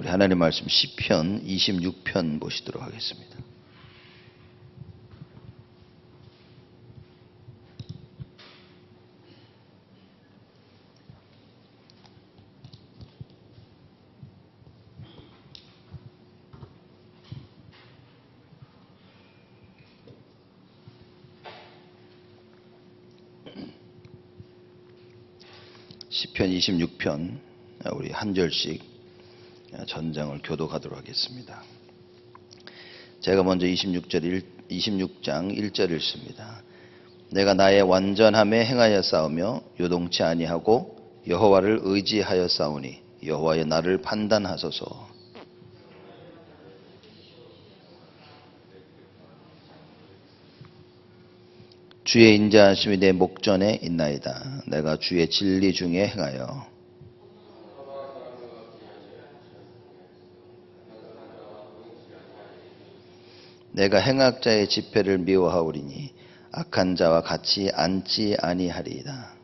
우리 하나님 말씀 시편 26편 보시도록 하겠습니다. 시편 26편 우리 한 절씩 전장을 교독하도록 하겠습니다. 제가 먼저 26장 1절 읽습니다. 내가 나의 완전함에 행하여 싸우며 요동치 아니하고 여호와를 의지하여 싸우니 여호와여 나를 판단하소서. 주의 인자하심이 내 목전에 있나이다. 내가 주의 진리 중에 행하여 내가 행악자의 집회를 미워하오리니 악한 자와 같이 앉지 아니하리이다.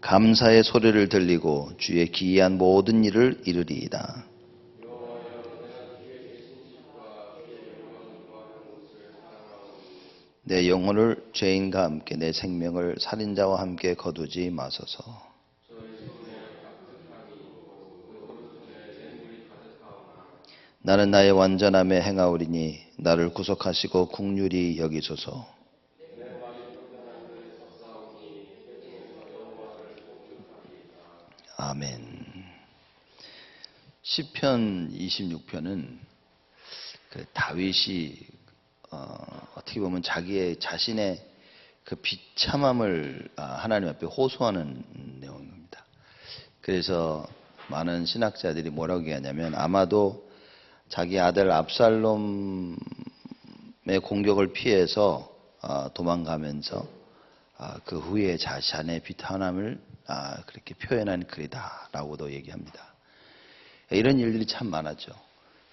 감사의 소리를 들리고 주의 기이한 모든 일을 이루리이다. 내 영혼을 죄인과 함께 내 생명을 살인자와 함께 거두지 마소서. 나는 나의 완전함에 행하오리니 나를 구속하시고 긍휼히 여기소서. 아멘. 시편 26편은 다윗이 어떻게 보면 자신의 그 비참함을 하나님 앞에 호소하는 내용입니다. 그래서 많은 신학자들이 뭐라고 얘기하냐면 아마도 자기 아들 압살롬의 공격을 피해서 도망가면서 그 후에 자신의 비탄함을 그렇게 표현한 글이다라고도 얘기합니다. 이런 일들이 참 많았죠.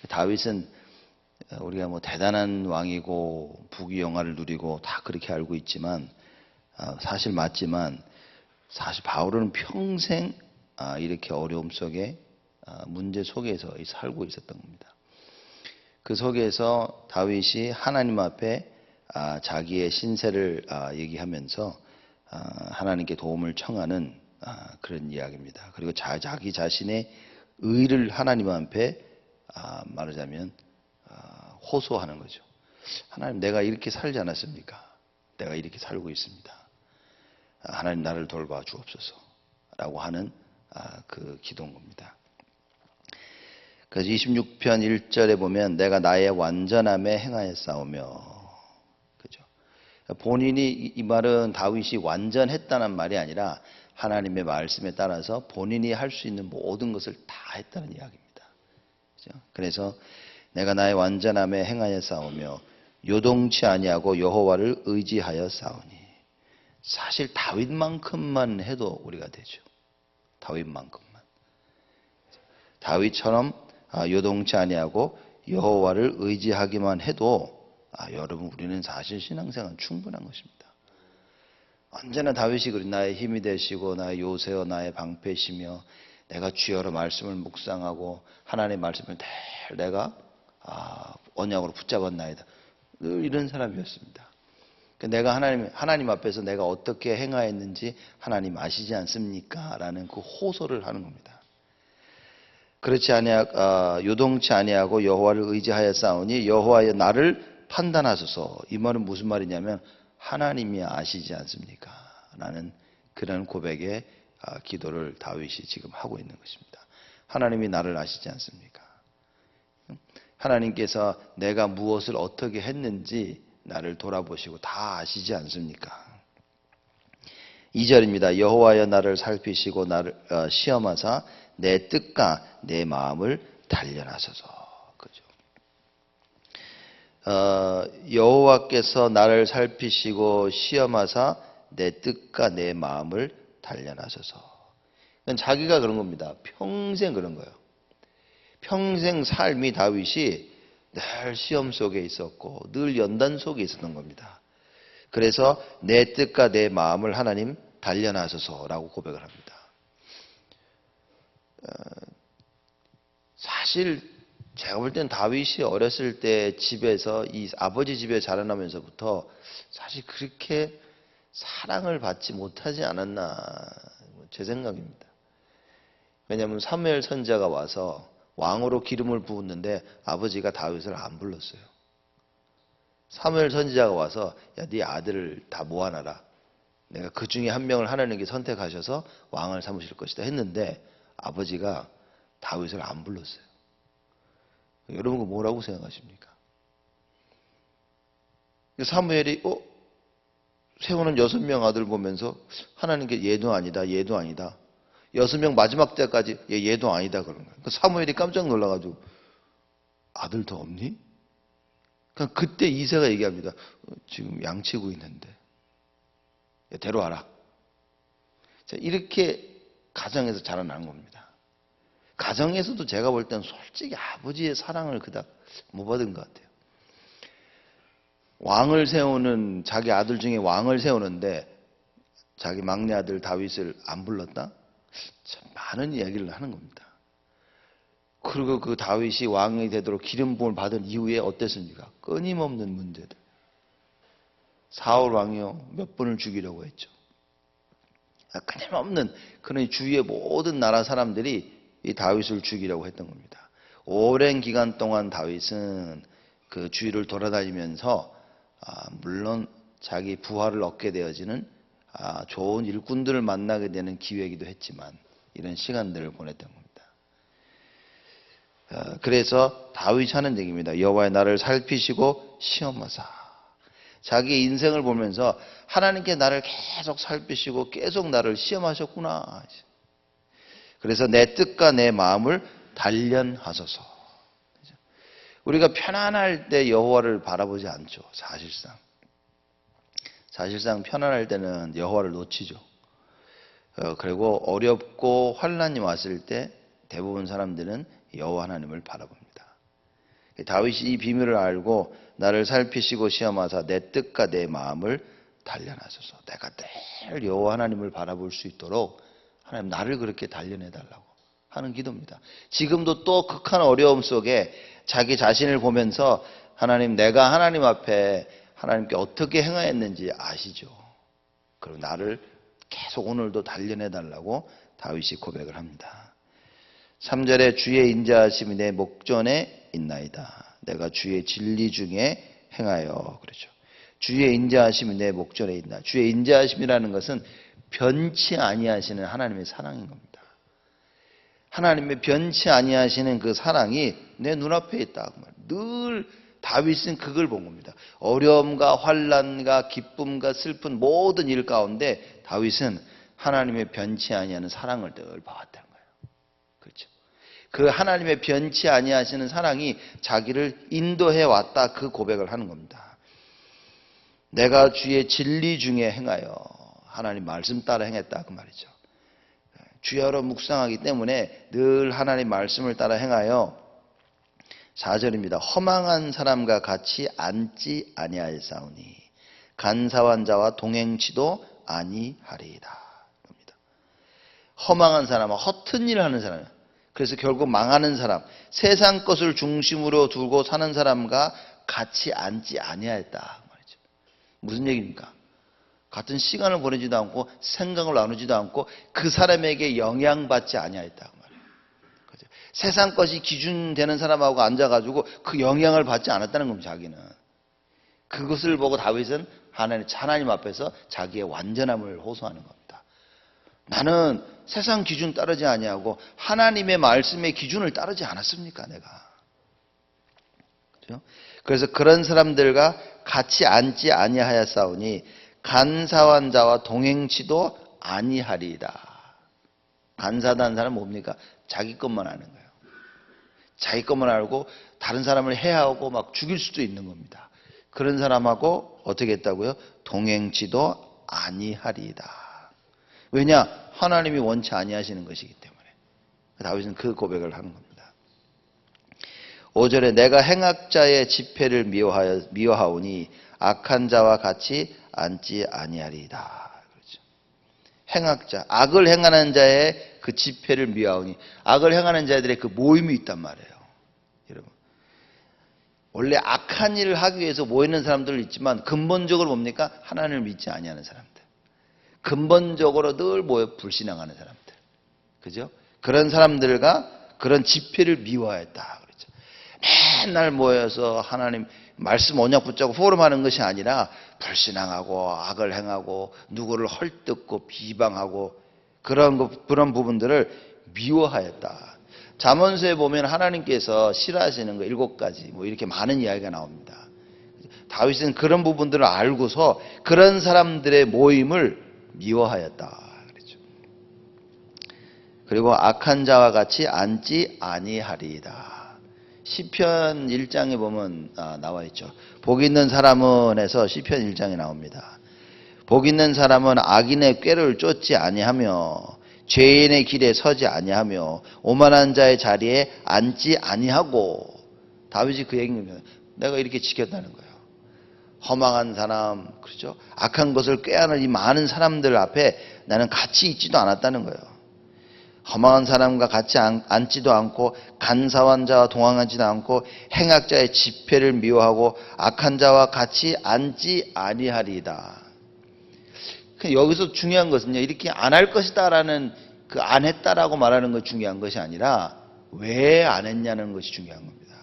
다윗은 우리가 뭐 대단한 왕이고 부귀영화를 누리고 다 그렇게 알고 있지만 사실 맞지만 사실 바울은 평생 이렇게 어려움 속에 문제 속에서 살고 있었던 겁니다. 그 속에서 다윗이 하나님 앞에 자기의 신세를 얘기하면서 하나님께 도움을 청하는 그런 이야기입니다. 그리고 자기 자신의 의를 하나님 앞에 말하자면 호소하는 거죠. 하나님 내가 이렇게 살지 않았습니까? 내가 이렇게 살고 있습니다. 하나님 나를 돌봐 주옵소서 라고 하는 그 기도인 겁니다. 그래서 26편 1절에 보면 내가 나의 완전함에 행하여 싸우며, 그죠? 본인이 이 말은 다윗이 완전했다는 말이 아니라 하나님의 말씀에 따라서 본인이 할 수 있는 모든 것을 다 했다는 이야기입니다. 그죠? 그래서 내가 나의 완전함에 행하여 싸우며 요동치 아니하고 여호와를 의지하여 싸우니. 사실 다윗만큼만 해도 우리가 되죠. 다윗만큼만. 다윗처럼 요동치 아니하고 여호와를 의지하기만 해도 여러분 우리는 사실 신앙생활은 충분한 것입니다. 언제나 다윗이 그리 나의 힘이 되시고 나의 요새여 나의 방패시며 내가 주여로 말씀을 묵상하고 하나님의 말씀을 늘 내가 언약으로 붙잡았나이다. 늘 이런 사람이었습니다. 내가 하나님 앞에서 내가 어떻게 행하였는지 하나님 아시지 않습니까? 라는 그 호소를 하는 겁니다. 그렇지 요동치 아니하고 여호와를 의지하여 싸우니 여호와여 나를 판단하소서. 이 말은 무슨 말이냐면 하나님이 아시지 않습니까? 라는 그런 고백의 기도를 다윗이 지금 하고 있는 것입니다. 하나님이 나를 아시지 않습니까? 하나님께서 내가 무엇을 어떻게 했는지 나를 돌아보시고 다 아시지 않습니까? 2절입니다. 여호와여 나를 살피시고 나를 시험하사 내 뜻과 내 마음을 단련하소서. 그죠? 여호와께서 나를 살피시고 시험하사 내 뜻과 내 마음을 단련하소서. 자기가 그런 겁니다. 평생 그런 거예요. 평생 삶이 다윗이 늘 시험 속에 있었고 늘 연단 속에 있었던 겁니다. 그래서 내 뜻과 내 마음을 하나님 단련하소서라고 고백을 합니다. 사실 제가 볼 땐 다윗이 어렸을 때 집에서 이 아버지 집에 자라나면서부터 사실 그렇게 사랑을 받지 못하지 않았나 제 생각입니다. 왜냐하면 사무엘 선지자가 와서 왕으로 기름을 부었는데 아버지가 다윗을 안 불렀어요. 사무엘 선지자가 와서 야, 네 아들을 다 모아놔라. 내가 그 중에 한 명을 하나님께 선택하셔서 왕을 삼으실 것이다 했는데 아버지가 다윗을 안 불렀어요. 여러분 그 뭐라고 생각하십니까? 사무엘이 세우는 6명 아들 보면서 하나님께 얘도 아니다, 얘도 아니다. 6명 마지막 때까지 얘도 아니다 그러는 거예요. 사무엘이 깜짝 놀라가지고 아들 더 없니? 그때 이새가 얘기합니다. 지금 양치고 있는데 데려와라. 자, 이렇게 가정에서 자라나는 겁니다. 가정에서도 제가 볼 땐 솔직히 아버지의 사랑을 그닥 못 받은 것 같아요. 왕을 세우는 자기 아들 중에 왕을 세우는데 자기 막내 아들 다윗을 안 불렀다? 참 많은 이야기를 하는 겁니다. 그리고 그 다윗이 왕이 되도록 기름 부음을 받은 이후에 어땠습니까? 끊임없는 문제들. 사울 왕이요 몇 번을 죽이려고 했죠. 끊임없는 그런 주위의 모든 나라 사람들이 이 다윗을 죽이려고 했던 겁니다. 오랜 기간 동안 다윗은 그 주위를 돌아다니면서 물론 자기 부하를 얻게 되어지는 좋은 일꾼들을 만나게 되는 기회이기도 했지만 이런 시간들을 보냈던 겁니다. 그래서 다윗이 하는 얘기입니다. 여호와의 나를 살피시고 시험하사. 자기 인생을 보면서 하나님께 나를 계속 살피시고 계속 나를 시험하셨구나. 그래서 내 뜻과 내 마음을 단련하소서. 우리가 편안할 때 여호와를 바라보지 않죠. 사실상 편안할 때는 여호와를 놓치죠. 그리고 어렵고 환난이 왔을 때 대부분 사람들은 여호와 하나님을 바라봅니다. 다윗이 이 비밀을 알고 나를 살피시고 시험하사 내 뜻과 내 마음을 단련하소서. 내가 늘 여호와 하나님을 바라볼 수 있도록 하나님 나를 그렇게 단련해 달라고 하는 기도입니다. 지금도 또 극한 어려움 속에 자기 자신을 보면서 하나님 내가 하나님 앞에 하나님께 어떻게 행하였는지 아시죠. 그리고 나를 계속 오늘도 단련해 달라고 다윗이 고백을 합니다. 3절에 주의 인자하심이 내 목전에 있나이다. 내가 주의 진리 중에 행하여 그러죠. 주의 인자하심이 내 목전에 있나. 주의 인자하심이라는 것은 변치 아니하시는 하나님의 사랑인 겁니다. 하나님의 변치 아니하시는 그 사랑이 내 눈앞에 있다. 늘 다윗은 그걸 본 겁니다. 어려움과 환난과 기쁨과 슬픈 모든 일 가운데 다윗은 하나님의 변치 아니하는 사랑을 늘 봐왔다는 거예요. 그렇죠. 그 하나님의 변치 아니하시는 사랑이 자기를 인도해 왔다 그 고백을 하는 겁니다. 내가 주의 진리 중에 행하여 하나님 말씀 따라 행했다 그 말이죠. 주여로 묵상하기 때문에 늘 하나님 말씀을 따라 행하여 4절입니다. 허망한 사람과 같이 앉지 아니하였사오니 간사한 자와 동행치도 아니하리이다. 허망한 사람은 허튼 일을 하는 사람, 그래서 결국 망하는 사람, 세상 것을 중심으로 두고 사는 사람과 같이 앉지 아니하였다 말이죠. 무슨 얘기입니까? 같은 시간을 보내지도 않고 생각을 나누지도 않고 그 사람에게 영향받지 아니하였다 말이에요. 그렇죠? 세상 것이 기준되는 사람하고 앉아가지고 그 영향을 받지 않았다는 겁니다. 자기는 그것을 보고 다윗은 하나님 앞에서 자기의 완전함을 호소하는 겁니다. 나는 세상 기준 따르지 아니하고 하나님의 말씀의 기준을 따르지 않았습니까? 내가. 그렇죠? 그래서 그런 사람들과 같이 앉지 아니하였사오니 간사한 자와 동행치도 아니하리이다. 간사한 사람은 뭡니까? 자기 것만 아는 거예요. 자기 것만 알고 다른 사람을 해하고 막 죽일 수도 있는 겁니다. 그런 사람하고 어떻게 했다고요? 동행치도 아니하리이다. 왜냐? 하나님이 원치 아니하시는 것이기 때문에. 다윗은 그 고백을 하는 겁니다. 5절에 내가 행악자의 집회를 미워하오니 악한 자와 같이 앉지 아니하리이다. 그렇죠. 행악자, 악을 행하는 자의 그 집회를 미워하오니, 악을 행하는 자들의 그 모임이 있단 말이에요. 여러분, 원래 악한 일을 하기 위해서 모이는 사람들 있지만 근본적으로 뭡니까? 하나님을 믿지 아니하는 사람들, 근본적으로 늘 모여 불신앙하는 사람들, 그죠? 그런 사람들과 그런 집회를 미워했다 그랬죠. 맨날 모여서 하나님 말씀 언약 붙잡고 포럼하는 것이 아니라 불신앙하고 악을 행하고 누구를 헐뜯고 비방하고 그런 부분들을 미워하였다. 잠언서에 보면 하나님께서 싫어하시는 거 7가지 뭐 이렇게 많은 이야기가 나옵니다. 다윗은 그런 부분들을 알고서 그런 사람들의 모임을 미워하였다 그랬죠. 그리고 악한 자와 같이 앉지 아니하리이다. 시편 1장에 보면 나와 있죠. 복 있는 사람은 에서 시편 1장에 나옵니다. 복 있는 사람은 악인의 꾀를 쫓지 아니하며 죄인의 길에 서지 아니하며 오만한 자의 자리에 앉지 아니하고, 다윗이 그 얘기입니다. 내가 이렇게 지켰다는 거예요. 허망한 사람, 그렇죠? 악한 것을 꾀하는 이 많은 사람들 앞에 나는 같이 있지도 않았다는 거예요. 허망한 사람과 같이 앉지도 않고 간사한 자와 동행하지도 않고 행악자의 집회를 미워하고 악한 자와 같이 앉지 아니하리이다. 여기서 중요한 것은요, 이렇게 안 할 것이다라는 그 안 했다라고 말하는 것이 중요한 것이 아니라 왜 안 했냐는 것이 중요한 겁니다.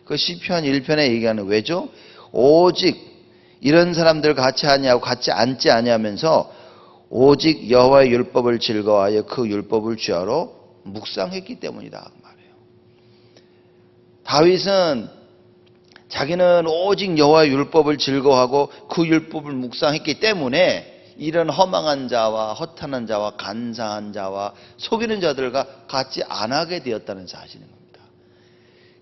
그 시편 1편에 얘기하는 왜죠? 오직 이런 사람들 같이 하냐고 같이 앉지 아니하면서 오직 여호와의 율법을 즐거워하여 그 율법을 주야로 묵상했기 때문이다 그 말이에요. 다윗은 자기는 오직 여호와의 율법을 즐거워하고 그 율법을 묵상했기 때문에 이런 허망한 자와 허탄한 자와 간사한 자와 속이는 자들과 같이 안 하게 되었다는 사실인 겁니다.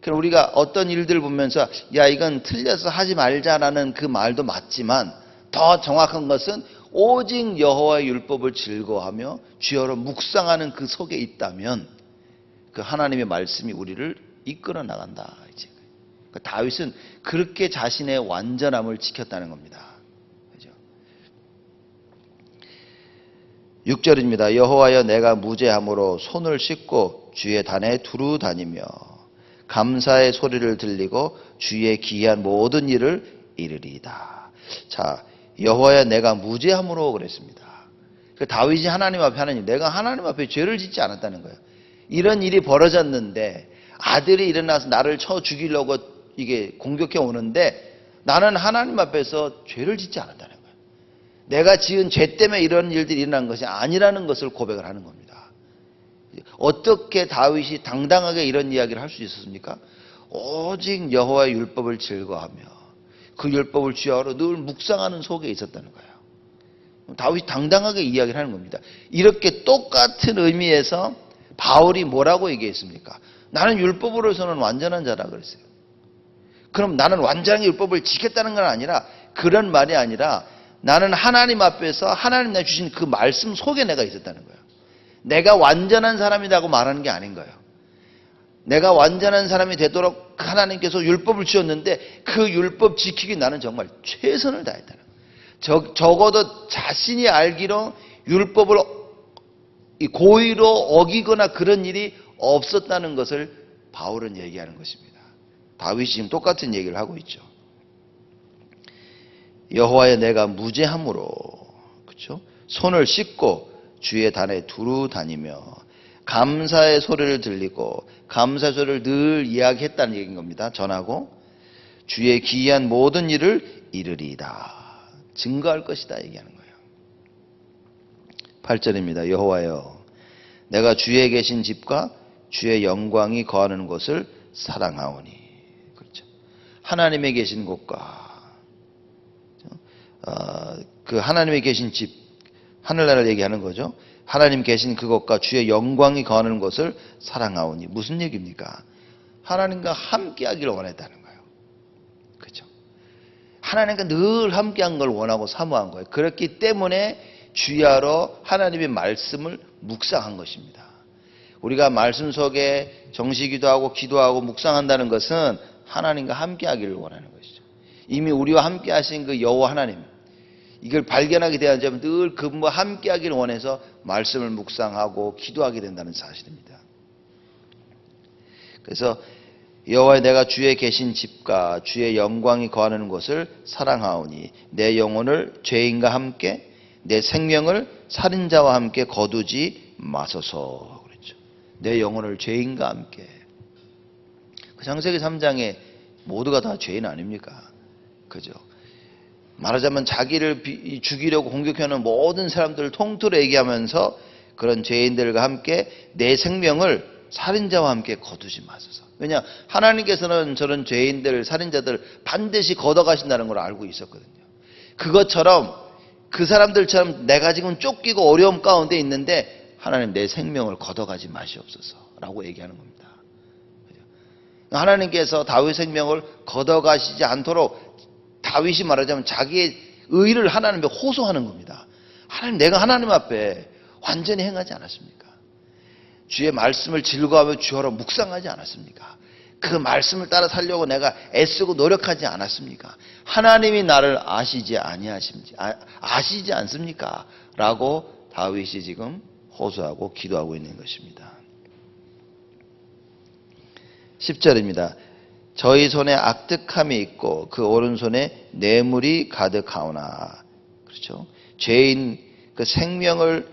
그럼 우리가 어떤 일들을 보면서 야 이건 틀려서 하지 말자라는 그 말도 맞지만 더 정확한 것은 오직 여호와의 율법을 즐거워하며 주여로 묵상하는 그 속에 있다면 그 하나님의 말씀이 우리를 이끌어 나간다. 그러니까 다윗은 그렇게 자신의 완전함을 지켰다는 겁니다. 그죠? 6절입니다. 여호와여 내가 무죄함으로 손을 씻고 주의 단에 두루 다니며 감사의 소리를 들리고 주의 기이한 모든 일을 이르리이다. 자, 여호와야 내가 무죄함으로 그랬습니다. 그 다윗이 하나님 앞에 내가 하나님 앞에 죄를 짓지 않았다는 거예요. 이런 일이 벌어졌는데 아들이 일어나서 나를 쳐 죽이려고 이게 공격해 오는데 나는 하나님 앞에서 죄를 짓지 않았다는 거예요. 내가 지은 죄 때문에 이런 일들이 일어난 것이 아니라는 것을 고백을 하는 겁니다. 어떻게 다윗이 당당하게 이런 이야기를 할 수 있었습니까? 오직 여호와의 율법을 즐거워하며 그 율법을 주야로 늘 묵상하는 속에 있었다는 거예요. 다윗이 당당하게 이야기를 하는 겁니다. 이렇게 똑같은 의미에서 바울이 뭐라고 얘기했습니까? 나는 율법으로서는 완전한 자라 그랬어요. 그럼 나는 완전히 율법을 지켰다는 건 아니라 그런 말이 아니라 나는 하나님 앞에서 하나님 내 주신 그 말씀 속에 내가 있었다는 거예요. 내가 완전한 사람이라고 말하는 게 아닌 거예요. 내가 완전한 사람이 되도록 하나님께서 율법을 주셨는데 그 율법 지키기 나는 정말 최선을 다했다는 거예요. 적어도 자신이 알기로 율법을 고의로 어기거나 그런 일이 없었다는 것을 바울은 얘기하는 것입니다. 다윗이 지금 똑같은 얘기를 하고 있죠. 여호와여 내가 무죄함으로, 그렇죠? 손을 씻고 주의 단에 두루 다니며 감사의 소리를 들리고 감사의 소리를 늘 이야기했다는 얘기인 겁니다. 전하고 주의 기이한 모든 일을 이르리이다. 증거할 것이다 얘기하는 거예요. 8절입니다. 여호와여 내가 주의 계신 집과 주의 영광이 거하는 곳을 사랑하오니. 그렇죠. 하나님의 계신 곳과 그 하나님의 계신 집, 하늘나라를 얘기하는 거죠. 하나님 계신 그곳과 주의 영광이 거하는 곳을 사랑하오니. 무슨 얘기입니까? 하나님과 함께하기를 원했다는 거예요. 그렇죠? 하나님과 늘 함께한 걸 원하고 사모한 거예요. 그렇기 때문에 주야로 하나님의 말씀을 묵상한 것입니다. 우리가 말씀 속에 정시기도하고 기도하고 묵상한다는 것은 하나님과 함께하기를 원하는 것이죠. 이미 우리와 함께하신 그 여호와 하나님, 이걸 발견하게 되어야지만 늘 그분과 함께하기를 원해서 말씀을 묵상하고 기도하게 된다는 사실입니다. 그래서 여호와 내가 주의 계신 집과 주의 영광이 거하는 곳을 사랑하오니 내 영혼을 죄인과 함께 내 생명을 살인자와 함께 거두지 마소서. 그랬죠. 내 영혼을 죄인과 함께. 그 창세기 3장에 모두가 다 죄인 아닙니까? 그죠? 말하자면 자기를 죽이려고 공격하는 모든 사람들을 통틀어 얘기하면서 그런 죄인들과 함께 내 생명을 살인자와 함께 거두지 마소서. 왜냐? 하나님께서는 저런 죄인들, 살인자들 반드시 걷어가신다는 걸 알고 있었거든요. 그것처럼 그 사람들처럼 내가 지금 쫓기고 어려움 가운데 있는데 하나님 내 생명을 걷어가지 마시옵소서 라고 얘기하는 겁니다. 하나님께서 다윗 생명을 걷어가시지 않도록 다윗이 말하자면 자기의 의를 하나님 앞에 호소하는 겁니다. 하나님, 내가 하나님 앞에 완전히 행하지 않았습니까? 주의 말씀을 즐거워하며 주여로 묵상하지 않았습니까? 그 말씀을 따라 살려고 내가 애쓰고 노력하지 않았습니까? 하나님이 나를 아시지 않습니까? 라고 다윗이 지금 호소하고 기도하고 있는 것입니다. 10절입니다. 저희 손에 악득함이 있고 그 오른손에 뇌물이 가득하오나. 그렇죠? 죄인 그 생명을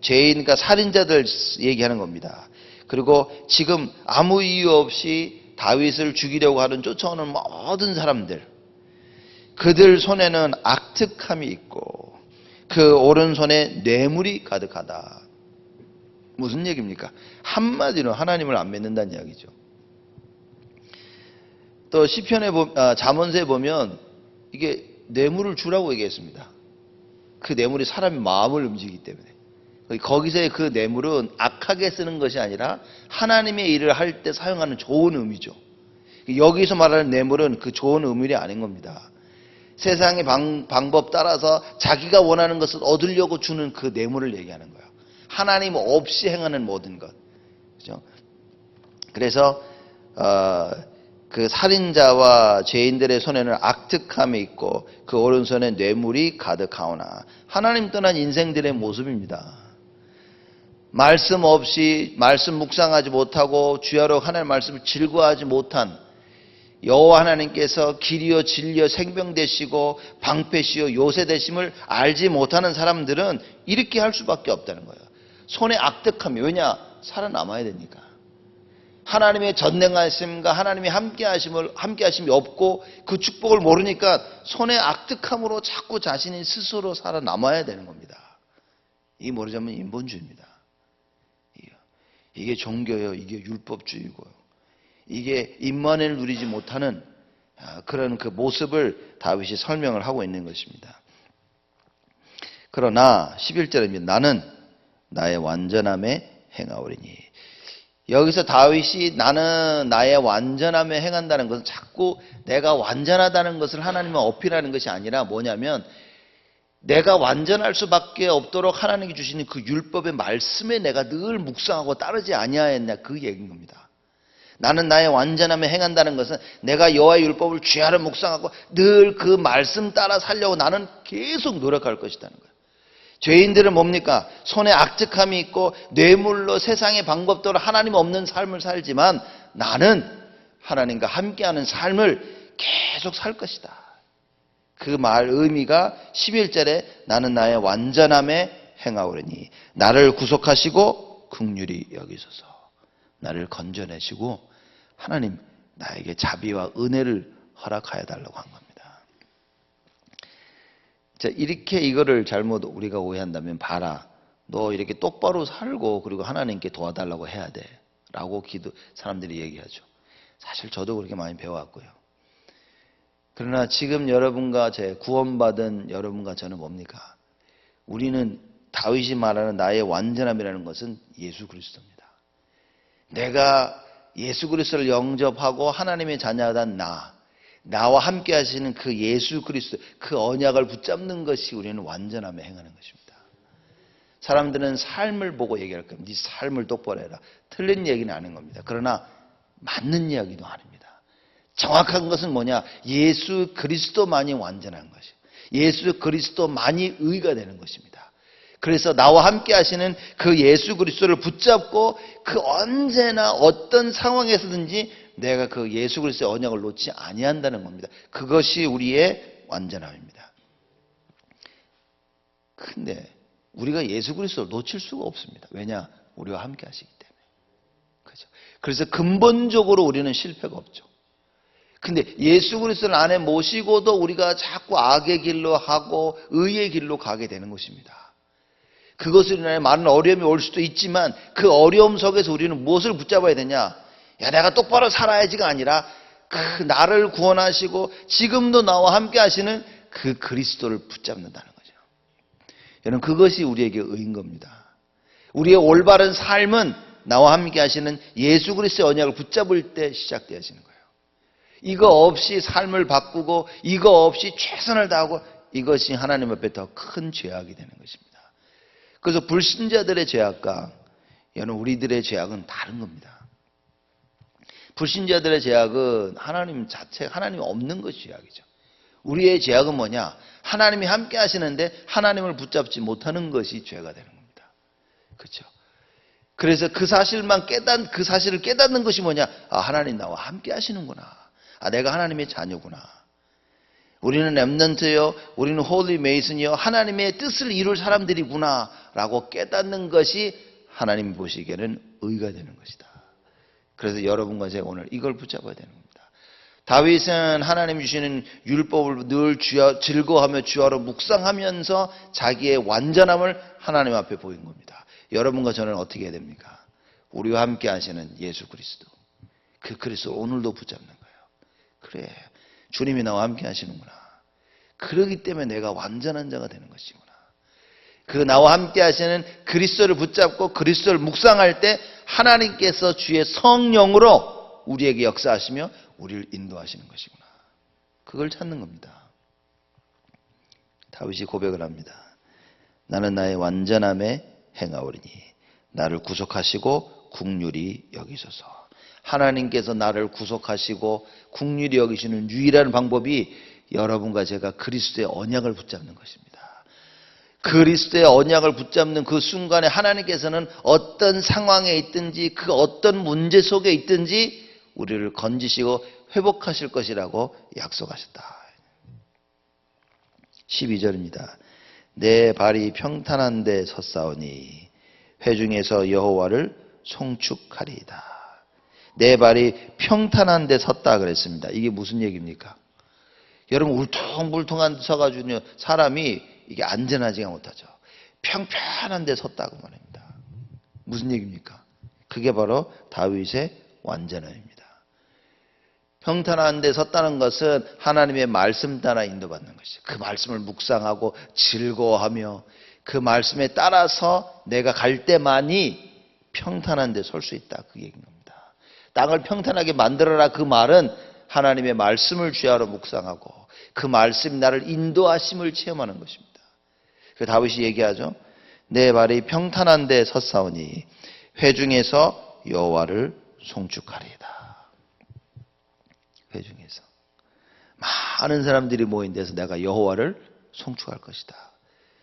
죄인과 살인자들 얘기하는 겁니다. 그리고 지금 아무 이유 없이 다윗을 죽이려고 하는 쫓아오는 모든 사람들, 그들 손에는 악득함이 있고 그 오른손에 뇌물이 가득하다. 무슨 얘기입니까? 한마디로 하나님을 안 믿는다는 이야기죠. 또 시편에 잠언서에 보면 이게 뇌물을 주라고 얘기했습니다. 그 뇌물이 사람의 마음을 움직이기 때문에. 거기서의 그 뇌물은 악하게 쓰는 것이 아니라 하나님의 일을 할 때 사용하는 좋은 의미죠. 여기서 말하는 뇌물은 그 좋은 의미이 아닌 겁니다. 세상의 방법 따라서 자기가 원하는 것을 얻으려고 주는 그 뇌물을 얘기하는 거예요. 하나님 없이 행하는 모든 것. 그죠? 그래서 그 살인자와 죄인들의 손에는 악득함이 있고 그 오른손에 뇌물이 가득하오나. 하나님 떠난 인생들의 모습입니다. 말씀 없이 말씀 묵상하지 못하고 주야로 하나님의 말씀을 즐거워하지 못한 여호와 하나님께서 길이요 진리요 생명 되시고 방패시요 요새 되심을 알지 못하는 사람들은 이렇게 할 수밖에 없다는 거예요. 손에 악득함이. 왜냐? 살아남아야 되니까. 하나님의 전능하심과 하나님의 함께하심이 없고 그 축복을 모르니까 손에 악득함으로 자꾸 자신이 스스로 살아남아야 되는 겁니다. 이게 모르자면 인본주의입니다. 이게 종교예요. 이게 율법주의고요. 이게 임만을 누리지 못하는 그런 그 모습을 다윗이 설명을 하고 있는 것입니다. 그러나 11절입니다. 나는 나의 완전함에 행하오리니. 여기서 다윗이 나는 나의 완전함에 행한다는 것은 자꾸 내가 완전하다는 것을 하나님은 어필하는 것이 아니라 뭐냐면 내가 완전할 수밖에 없도록 하나님이 주시는 그 율법의 말씀에 내가 늘 묵상하고 따르지 아니하였냐, 그 얘기인 겁니다. 나는 나의 완전함에 행한다는 것은 내가 여호와의 율법을 주야로 묵상하고 늘 그 말씀 따라 살려고 나는 계속 노력할 것이라는 거예요. 죄인들은 뭡니까? 손에 악득함이 있고 뇌물로 세상의 방법대로 하나님 없는 삶을 살지만 나는 하나님과 함께하는 삶을 계속 살 것이다. 그 말 의미가 11절에 나는 나의 완전함에 행하오리니 나를 구속하시고 긍휼히 여기소서. 나를 건져내시고 하나님 나에게 자비와 은혜를 허락하여 달라고 한 겁니다. 자, 이렇게 이거를 잘못 우리가 오해한다면 봐라. 너 이렇게 똑바로 살고 그리고 하나님께 도와달라고 해야 돼. 라고 사람들이 얘기하죠. 사실 저도 그렇게 많이 배워왔고요. 그러나 지금 여러분과 구원받은 여러분과 저는 뭡니까? 우리는 다윗이 말하는 나의 완전함이라는 것은 예수 그리스도입니다. 내가 예수 그리스도를 영접하고 하나님의 자녀된 나와 함께 하시는 그 예수 그리스도, 그 언약을 붙잡는 것이 우리는 완전함에 행하는 것입니다. 사람들은 삶을 보고 얘기할 겁니다. 네 삶을 똑바로 해라. 틀린 얘기는 아닌 겁니다. 그러나 맞는 이야기도 아닙니다. 정확한 것은 뭐냐? 예수 그리스도만이 완전한 것이에요. 예수 그리스도만이 의가 되는 것입니다. 그래서 나와 함께 하시는 그 예수 그리스도를 붙잡고 그 언제나 어떤 상황에서든지 내가 그 예수 그리스도의 언약을 놓지 아니한다는 겁니다. 그것이 우리의 완전함입니다. 근데 우리가 예수 그리스도를 놓칠 수가 없습니다. 왜냐? 우리와 함께 하시기 때문에. 그렇죠? 그래서 근본적으로 우리는 실패가 없죠. 근데 예수 그리스도를 안에 모시고도 우리가 자꾸 악의 길로 하고 의의 길로 가게 되는 것입니다. 그것으로 인해 많은 어려움이 올 수도 있지만 그 어려움 속에서 우리는 무엇을 붙잡아야 되냐? 야, 내가 똑바로 살아야지가 아니라 그 나를 구원하시고 지금도 나와 함께 하시는 그 그리스도를 붙잡는다는 거죠. 여러분, 그것이 우리에게 의인 겁니다. 우리의 올바른 삶은 나와 함께 하시는 예수 그리스도의 언약을 붙잡을 때 시작되어지는 거예요. 이거 없이 삶을 바꾸고 이거 없이 최선을 다하고 이것이 하나님 앞에 더 큰 죄악이 되는 것입니다. 그래서 불신자들의 죄악과 여러분 우리들의 죄악은 다른 겁니다. 불신자들의 죄악은 하나님 자체, 하나님이 없는 것이 죄악이죠. 우리의 죄악은 뭐냐? 하나님이 함께 하시는데 하나님을 붙잡지 못하는 것이 죄가 되는 겁니다. 그렇죠? 그래서 그 사실을 깨닫는 것이 뭐냐? 아, 하나님 나와 함께 하시는구나. 아, 내가 하나님의 자녀구나. 우리는 렘넌트요, 우리는 홀리 메이슨이요, 하나님의 뜻을 이룰 사람들이구나 라고 깨닫는 것이 하나님 보시기에는 의가 되는 것이다. 그래서 여러분과 제가 오늘 이걸 붙잡아야 되는 겁니다. 다윗은 하나님 주시는 율법을 늘 즐거워하며 주야로 묵상하면서 자기의 완전함을 하나님 앞에 보인 겁니다. 여러분과 저는 어떻게 해야 됩니까? 우리와 함께 하시는 예수 그리스도, 그 그리스도 오늘도 붙잡는 거예요. 그래, 주님이 나와 함께 하시는구나. 그러기 때문에 내가 완전한 자가 되는 것이구나. 그 나와 함께 하시는 그리스도를 붙잡고 그리스도를 묵상할 때 하나님께서 주의 성령으로 우리에게 역사하시며 우리를 인도하시는 것이구나. 그걸 찾는 겁니다. 다윗이 고백을 합니다. 나는 나의 완전함에 행하오리니 나를 구속하시고 긍휼히 여기소서. 하나님께서 나를 구속하시고 긍휼히 여기시는 유일한 방법이 여러분과 제가 그리스도의 언약을 붙잡는 것입니다. 그리스도의 언약을 붙잡는 그 순간에 하나님께서는 어떤 상황에 있든지 그 어떤 문제 속에 있든지 우리를 건지시고 회복하실 것이라고 약속하셨다. 12절입니다. 내 발이 평탄한 데 섰사오니 회중에서 여호와를 송축하리이다. 내 발이 평탄한 데 섰다 그랬습니다. 이게 무슨 얘기입니까? 여러분, 울퉁불퉁한 데 서가지고 사람이 이게 안전하지가 못하죠. 평평한 데 섰다고 말합니다. 무슨 얘기입니까? 그게 바로 다윗의 완전함입니다. 평탄한 데 섰다는 것은 하나님의 말씀 따라 인도받는 것이죠. 그 말씀을 묵상하고 즐거워하며 그 말씀에 따라서 내가 갈 때만이 평탄한 데 설 수 있다. 그 얘기인 겁니다. 땅을 평탄하게 만들어라, 그 말은 하나님의 말씀을 주야로 묵상하고 그 말씀이 나를 인도하심을 체험하는 것입니다. 그 다윗이 얘기하죠. 내 발이 평탄한 데 섰사오니 회중에서 여호와를 송축하리이다. 회중에서 많은 사람들이 모인 데서 내가 여호와를 송축할 것이다.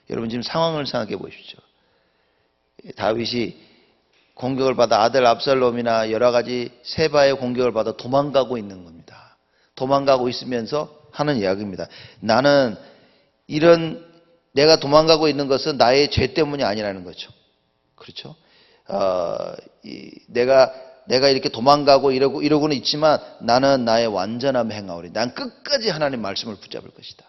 여러분 지금 상황을 생각해 보십시오. 다윗이 공격을 받아 아들 압살롬이나 여러 가지 세바의 공격을 받아 도망가고 있는 겁니다. 도망가고 있으면서 하는 이야기입니다. 나는 내가 도망가고 있는 것은 나의 죄 때문이 아니라는 거죠. 그렇죠? 내가 이렇게 도망가고 이러고는 있지만 나는 나의 완전함 행하오리. 난 끝까지 하나님 말씀을 붙잡을 것이다.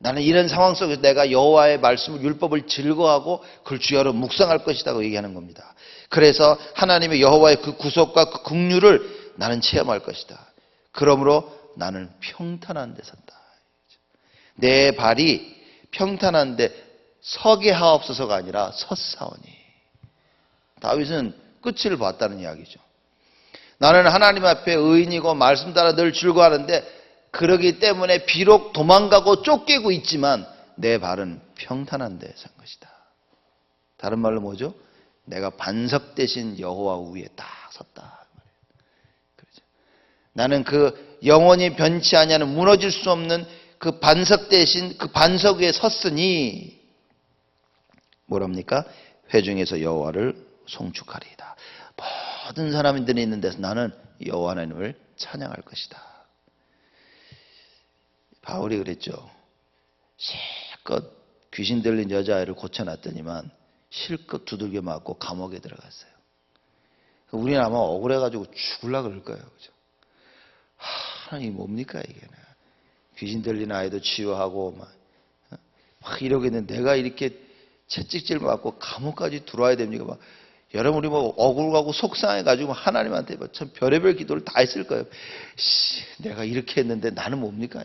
나는 이런 상황 속에서 내가 여호와의 말씀을 율법을 즐거워하고 그걸 주야로 묵상할 것이라고 얘기하는 겁니다. 그래서 하나님의 여호와의 그 구속과 그 긍휼을 나는 체험할 것이다. 그러므로 나는 평탄한 데 선다. 내 발이 평탄한 데 서게 하옵소서가 아니라 섰사오니. 다윗은 끝을 봤다는 이야기죠. 나는 하나님 앞에 의인이고 말씀 따라 늘 즐거워하는데 그러기 때문에 비록 도망가고 쫓기고 있지만 내 발은 평탄한 데 선 것이다. 다른 말로 뭐죠? 내가 반석 대신 여호와 위에 딱 섰다. 그렇죠. 나는 그 영원히 변치 아니하는 무너질 수 없는 그 반석 대신 그 반석 위에 섰으니 뭐랍니까? 회중에서 여호와를 송축하리이다. 모든 사람들이 있는 데서 나는 여호와 하나님을 찬양할 것이다. 바울이 그랬죠. 실컷 귀신 들린 여자아이를 고쳐놨더니만 실컷 두들겨 맞고 감옥에 들어갔어요. 우리는 아마 억울해가지고 죽으려고 그럴 거예요. 그죠? 하나님 뭡니까 이게. 귀신 들린 아이도 치유하고 막 이러고 있는데 내가 이렇게 채찍질 맞고 감옥까지 들어와야 됩니까? 막 여러분 우리 뭐 억울하고 속상해가지고 하나님한테 참 별의별 기도를 다 했을 거예요. 내가 이렇게 했는데 나는 뭡니까?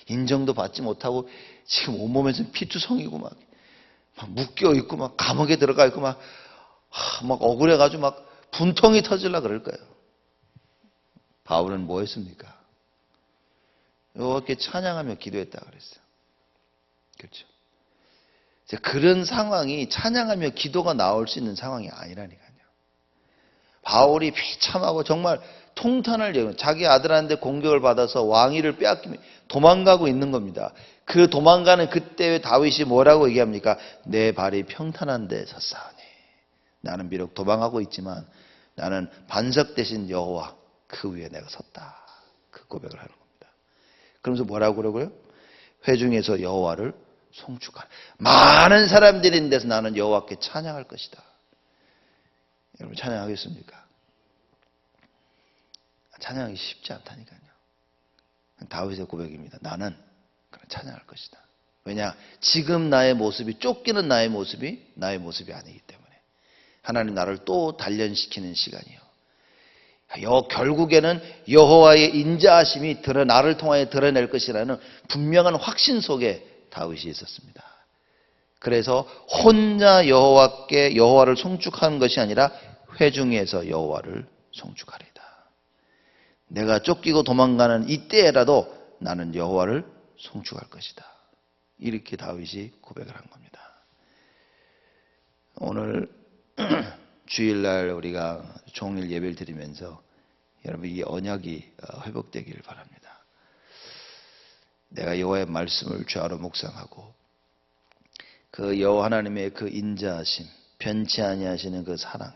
인정도 받지 못하고 지금 온몸에서 피투성이고 막 묶여 있고 막 감옥에 들어가 있고 막 억울해가지고 막 분통이 터질라 그럴 거예요. 바울은 뭐 했습니까? 이렇게 찬양하며 기도했다 그랬어요. 그렇죠. 그런 상황이 찬양하며 기도가 나올 수 있는 상황이 아니라니까요. 바울이 비참하고 정말 통탄할 얘기는 자기 아들한테 공격을 받아서 왕위를 빼앗기며 도망가고 있는 겁니다. 그 도망가는 그때의 다윗이 뭐라고 얘기합니까? 내 발이 평탄한 데 섰사오니. 나는 비록 도망하고 있지만 나는 반석 대신 여호와 그 위에 내가 섰다. 그 고백을 하는 겁니다. 그러면서 뭐라고 그러고요? 회중에서 여호와를 송축하라. 많은 사람들이 있는 데서 나는 여호와께 찬양할 것이다. 여러분 찬양하겠습니까? 찬양하기 쉽지 않다니까요. 다윗의 고백입니다. 나는 찬양할 것이다. 왜냐? 지금 나의 모습이 쫓기는 나의 모습이 아니기 때문에 하나님 나를 또 단련시키는 시간이요. 결국에는 여호와의 인자하심이 나를 통하여 드러낼 것이라는 분명한 확신 속에 다윗이 있었습니다. 그래서 혼자 여호와를 송축하는 것이 아니라 회중에서 여호와를 송축하리이다. 내가 쫓기고 도망가는 이때라도 나는 여호와를 송축할 것이다. 이렇게 다윗이 고백을 한 겁니다. 오늘 주일날 우리가 종일 예배를 드리면서 여러분 이 언약이 회복되기를 바랍니다. 내가 여호와의 말씀을 주야로 묵상하고 그 여호와 하나님의 그 인자하심, 변치 아니하시는 그 사랑,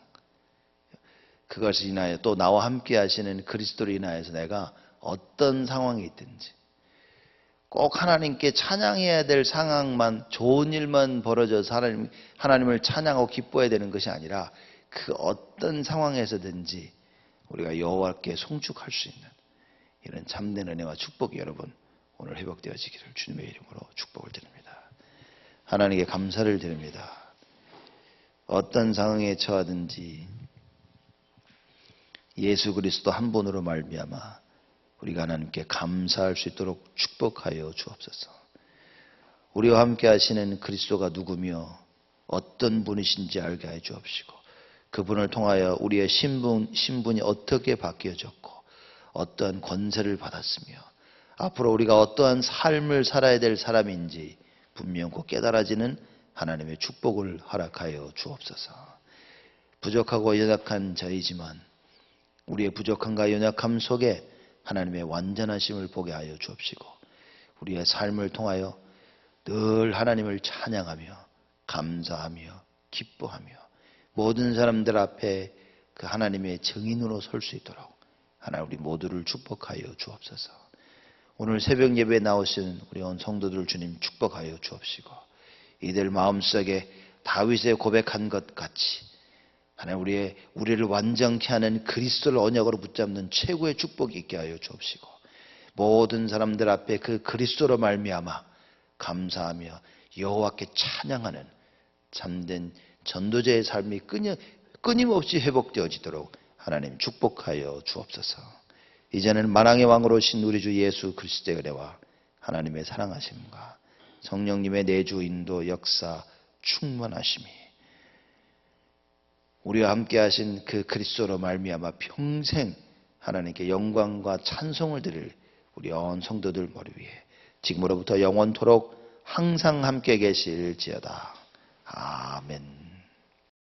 그것을 인하여 또 나와 함께 하시는 그리스도를 인하여서 내가 어떤 상황이 있든지 꼭 하나님께 찬양해야 될 상황만, 좋은 일만 벌어져서 하나님을 찬양하고 기뻐해야 되는 것이 아니라 그 어떤 상황에서든지 우리가 여호와께 송축할 수 있는 이런 참된 은혜와 축복이 여러분 오늘 회복되어지기를 주님의 이름으로 축복을 드립니다. 하나님께 감사를 드립니다. 어떤 상황에 처하든지 예수 그리스도 한 분으로 말미암아 우리가 하나님께 감사할 수 있도록 축복하여 주옵소서. 우리와 함께 하시는 그리스도가 누구며 어떤 분이신지 알게 해 주옵시고 그분을 통하여 우리의 신분이 어떻게 바뀌어졌고 어떠한 권세를 받았으며 앞으로 우리가 어떠한 삶을 살아야 될 사람인지 분명히 깨달아지는 하나님의 축복을 허락하여 주옵소서. 부족하고 연약한 저희지만 우리의 부족함과 연약함 속에 하나님의 완전하심을 보게 하여 주옵시고 우리의 삶을 통하여 늘 하나님을 찬양하며 감사하며 기뻐하며 모든 사람들 앞에 그 하나님의 증인으로 설 수 있도록 하나님 우리 모두를 축복하여 주옵소서. 오늘 새벽 예배에 나오신 우리 온 성도들 주님 축복하여 주옵시고 이들 마음속에 다윗의 고백한 것 같이 하나님 우리를 완전케 하는 그리스도를 언약으로 붙잡는 최고의 축복이 있게 하여 주옵시고 모든 사람들 앞에 그 그리스도로 말미암아 감사하며 여호와께 찬양하는 참된 전도자의 삶이 끊임없이 회복되어지도록 하나님 축복하여 주옵소서. 이제는 만왕의 왕으로 오신 우리 주 예수 그리스도의 은혜와 하나님의 사랑하심과 성령님의 내주 인도 역사 충만하심이 우리와 함께 하신 그 그리스도로 말미암아 평생 하나님께 영광과 찬송을 드릴 우리 온 성도들 머리 위에 지금으로부터 영원토록 항상 함께 계실지어다. 아멘.